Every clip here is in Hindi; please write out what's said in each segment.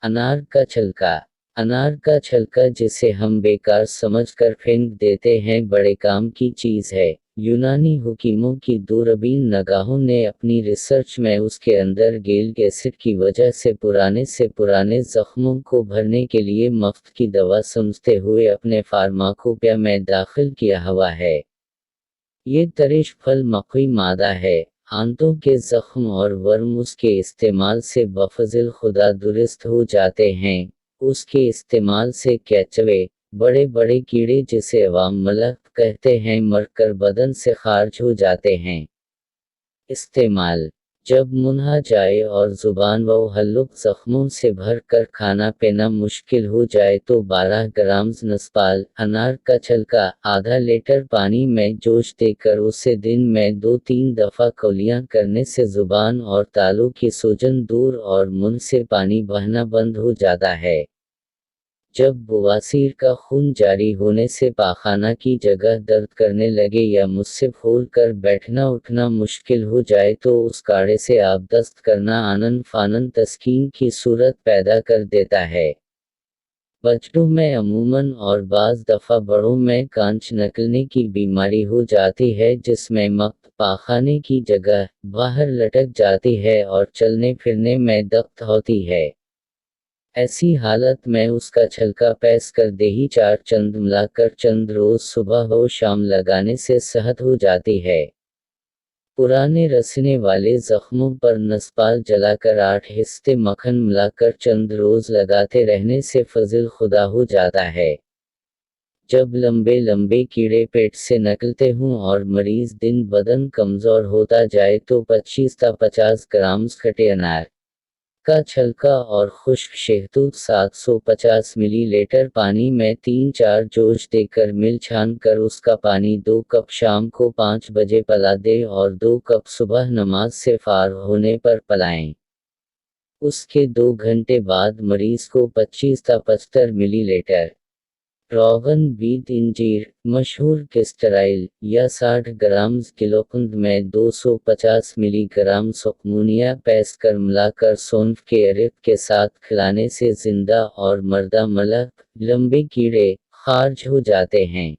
अनार का छिलका। अनार का छिलका जिसे हम बेकार समझकर फेंक देते हैं, बड़े काम की चीज है। यूनानी हकीमों की दूरबीन निगाहों ने अपनी रिसर्च में उसके अंदर गैलिक एसिड की वजह से पुराने जख्मों को भरने के लिए मुफ्त की दवा समझते हुए अपने फार्माकोपिया में दाखिल किया हुआ है। ये तरिश फल मक़वी मादा है। आंतों के जख्म और वर्म उसके इस्तेमाल से बफज़िल खुदा दुरुस्त हो जाते हैं। उसके इस्तेमाल से केचुए, बड़े बड़े कीड़े जिसे अवाम मलक कहते हैं, मरकर बदन से खारिज हो जाते हैं। इस्तेमाल: जब मुंह जाए और ज़ुबान व हल्लुक ज़ख्मों से भर कर खाना पीना मुश्किल हो जाए तो 12 ग्राम नस्पाल अनार का छिलका आधा लीटर पानी में जोश देकर उसे दिन में 2-3 दफ़ा कुलियाँ करने से ज़ुबान और तालू की सूजन दूर और मुंह से पानी बहना बंद हो जाता है। जब बवासीर का खून जारी होने से पाखाना की जगह दर्द करने लगे या मुझसे फूल कर बैठना उठना मुश्किल हो जाए तो उस काढ़े से आप दस्त करना आनन फानन तस्कीन की सूरत पैदा कर देता है। बच्चों में अमूमन और बाज़ दफ़ा बड़ों में कांच निकलने की बीमारी हो जाती है जिसमें मक्त पाखाने की जगह बाहर लटक जाती है और चलने फिरने में दिक्कत होती है। ऐसी हालत में उसका छिलका पेस कर देही 4 चंद मिलाकर चंद रोज सुबह व शाम लगाने से सेहत हो जाती है। पुराने रसने वाले जख्मों पर नस्पाल जलाकर 8 हिस्से मक्खन मिलाकर चंद रोज लगाते रहने से फजिल खुदा हो जाता है। जब लंबे लंबे कीड़े पेट से निकलते हों और मरीज दिन बदन कमजोर होता जाए तो 25 से 50 ग्राम खट्टे अनार का छिलका और खुश्क शहतूत 750 मिलीलीटर पानी में 3-4 जोश देकर मिल छान कर उसका पानी 2 कप शाम को 5 बजे पिला दें और 2 कप सुबह नमाज से फारिग होने पर पिलाएं। उसके 2 घंटे बाद मरीज को 25 से 75 मिलीलीटर रोगन बीट इंजीर मशहूर किस्टराइल या 60 ग्राम किलोकंद में 250 मिलीग्राम सुकमूनिया पेस्ट कर मिलाकर सौंफ के अरक के साथ खिलाने से जिंदा और मर्दा मलक लंबे कीड़े खारिज हो जाते हैं।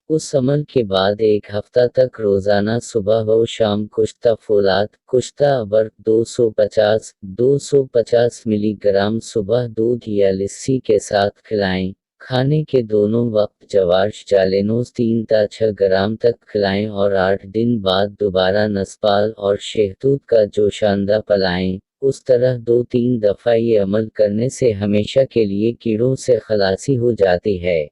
उस अमल के बाद 1 हफ्ता तक रोज़ाना सुबह व शाम कुश्ता फौलाद कुश्ता अबरक 250 मिलीग्राम सुबह दूध या लस्सी के साथ खिलाएं। खाने के दोनों वक्त जवाश जालेनोज 3 से 6 ग्राम तक खिलाएं और 8 दिन बाद दोबारा नस्पाल और शहतूत का जोशांदा पिलाएं। उस तरह 2-3 दफ़ा ये अमल करने से हमेशा के लिए कीड़ों से खलासी हो जाती है।